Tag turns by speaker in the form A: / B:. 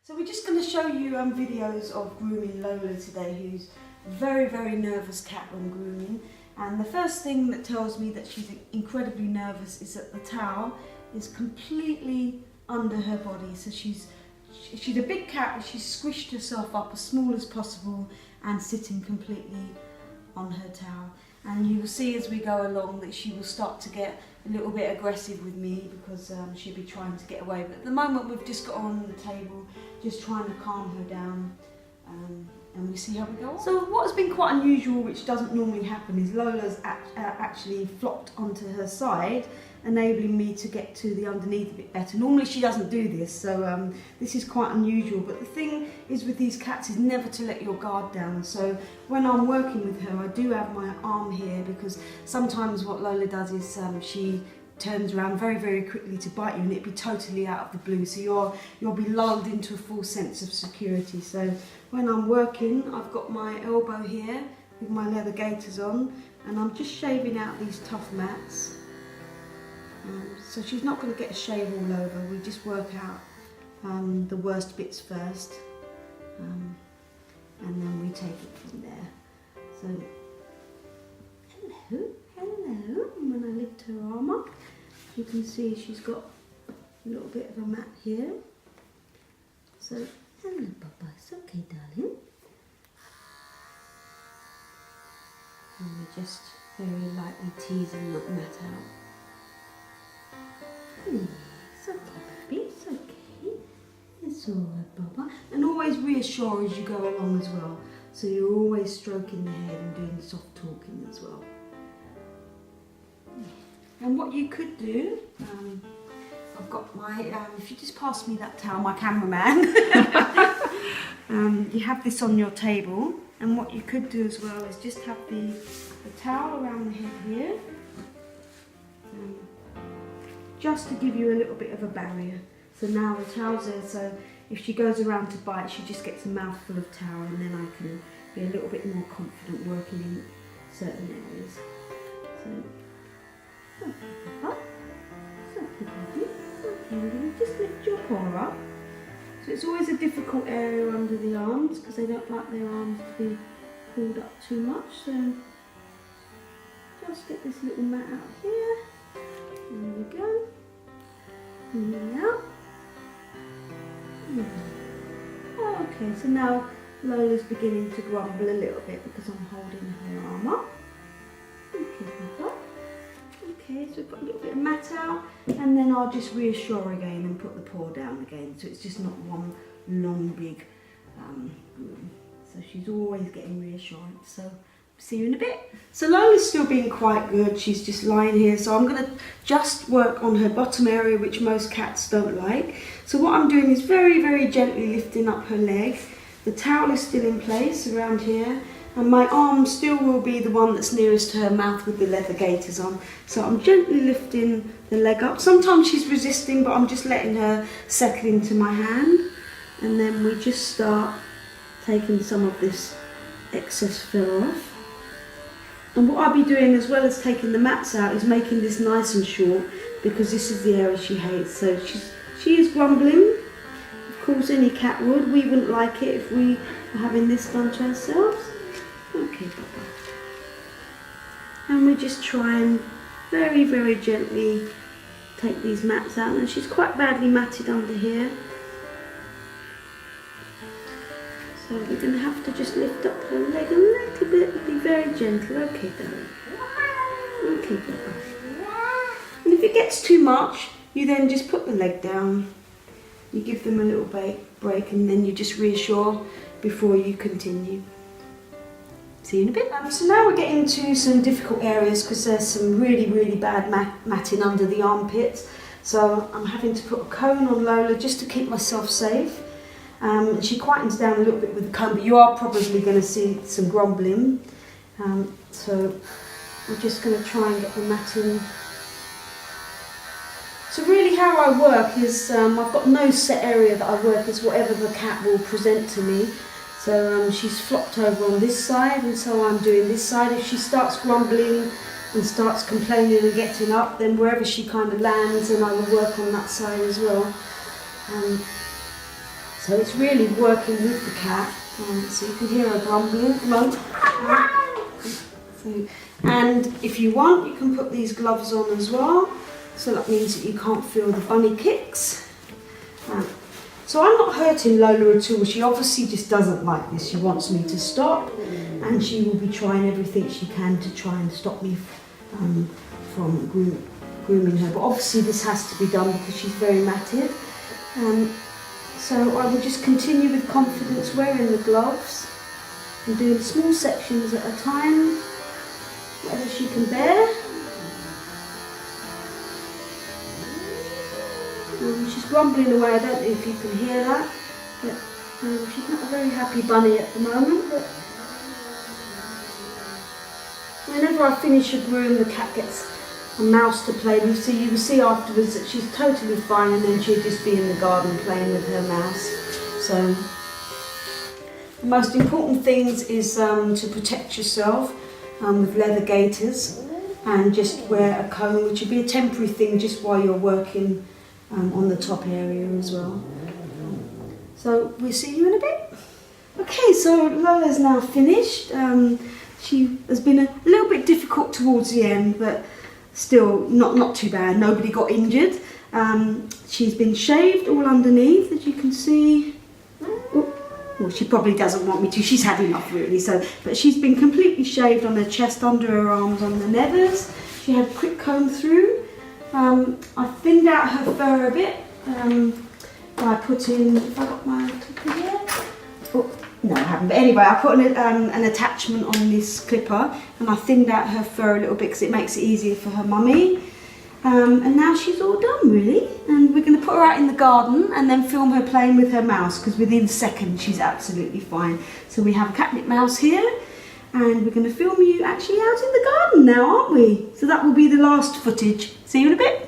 A: So we're just going to show you videos of grooming Lola today, who's a very, very nervous cat when grooming. And the first thing that tells me that she's incredibly nervous is that the towel is completely under her body. So she's a big cat, but she's squished herself up as small as possible and sitting completely on her towel. And you will see as we go along that she will start to get a little bit aggressive with me because she'll be trying to get away. But at the moment we've just got her on the table, just trying to calm her down, and we see how we go on. So what's been quite unusual, which doesn't normally happen, is Lola's actually flopped onto her side, enabling me to get to the underneath a bit better. Normally she doesn't do this, so this is quite unusual. But the thing is with these cats is never to let your guard down. So when I'm working with her, I do have my arm here, because sometimes what Lola does is she turns around very, very quickly to bite you, and it'd be totally out of the blue. So you'll be lulled into a full sense of security. So when I'm working, I've got my elbow here with my leather gaiters on, and I'm just shaving out these tough mats. So she's not going to get a shave all over. We just work out the worst bits first, and then we take it from there. So hello, hello. And when I lift her arm up, you can see she's got a little bit of a mat here. So hello, Papa. It's okay, darling. And we're just very lightly teasing that mat out. It's okay, baby, it's okay. It's alright, Baba. And always reassure as you go along as well. So you're always stroking the head and doing soft talking as well. And what you could do, I've got my, if you just pass me that towel, my cameraman. You have this on your table, and what you could do as well is just have the towel around the head here. Just to give you a little bit of a barrier. So now the towel's there, so if she goes around to bite, she just gets a mouthful of towel, and then I can be a little bit more confident working in certain areas. So, okay, Papa. It's okay, baby. It's okay, we're going to just lift your paw up. So it's always a difficult area under the arms, because they don't like their arms to be pulled up too much. So just get this little mat out here. There we go. And out. Okay, so now Lola's beginning to grumble a little bit because I'm holding her arm up. Okay, Papa. Okay, so we've got a little bit of mat out, and then I'll just reassure again and put the paw down again, so it's just not one long big groom. So she's always getting reassurance. So see you in a bit. So Lola's still being quite good. She's just lying here. So I'm going to just work on her bottom area, which most cats don't like. So what I'm doing is very, very gently lifting up her leg. The towel is still in place around here, and my arm still will be the one that's nearest to her mouth with the leather gaiters on. So I'm gently lifting the leg up. Sometimes she's resisting, but I'm just letting her settle into my hand. And then we just start taking some of this excess fur off. And what I'll be doing, as well as taking the mats out, is making this nice and short, because this is the area she hates. So she is grumbling. Of course, any cat would. We wouldn't like it if we were having this done to ourselves. Okay, Papa. And we just try and very, very gently take these mats out. And she's quite badly matted under here. So we're going to have to just lift up her leg a little bit and be very gentle. Okay, darling. Okay, Papa. And if it gets too much, you then just put the leg down. You give them a little break, and then you just reassure before you continue. See you in a bit. So now we're getting to some difficult areas, because there's some really, really bad matting under the armpits. So I'm having to put a cone on Lola just to keep myself safe. She quietens down a little bit with the comb, but you are probably going to see some grumbling. So we're just going to try and get the matting. So really how I work is, I've got no set area that I work, is whatever the cat will present to me. So she's flopped over on this side, and so I'm doing this side. If she starts grumbling and starts complaining and getting up, then wherever she kind of lands, and I will work on that side as well. So it's really working with the cat. So you can hear her grumbling at the moment. And if you want, you can put these gloves on as well. So that means that you can't feel the bunny kicks. So I'm not hurting Lola at all. She obviously just doesn't like this. She wants me to stop, and she will be trying everything she can to try and stop me from grooming her. But obviously this has to be done because she's very matted. So I will just continue with confidence wearing the gloves and doing small sections at a time, whatever she can bear. She's grumbling away, I don't know if you can hear that, but she's not a very happy bunny at the moment. But whenever I finish a groom, the cat gets a mouse to play with, so you will see afterwards that she's totally fine, and then she'll just be in the garden playing with her mouse. So the most important things is to protect yourself with leather gaiters, and just wear a comb, which would be a temporary thing just while you're working on the top area as well. So we'll see you in a bit. Okay, so Lola's now finished. She has been a little bit difficult towards the end, but still not too bad. Nobody got injured. She's been shaved all underneath, as you can see. Well, she probably doesn't want me to. She's had enough, really. But she's been completely shaved on her chest, under her arms, on the nethers. She had a quick comb through. I thinned out her fur a bit by putting, have I got my clipper here? Oh, no, I haven't. But anyway, I put an attachment on this clipper, and I thinned out her fur a little bit because it makes it easier for her mummy. And now she's all done, really. And we're going to put her out in the garden and then film her playing with her mouse, because within seconds she's absolutely fine. So we have a catnip mouse here, and we're going to film you actually out in the garden now, aren't we? So that will be the last footage. See you in a bit.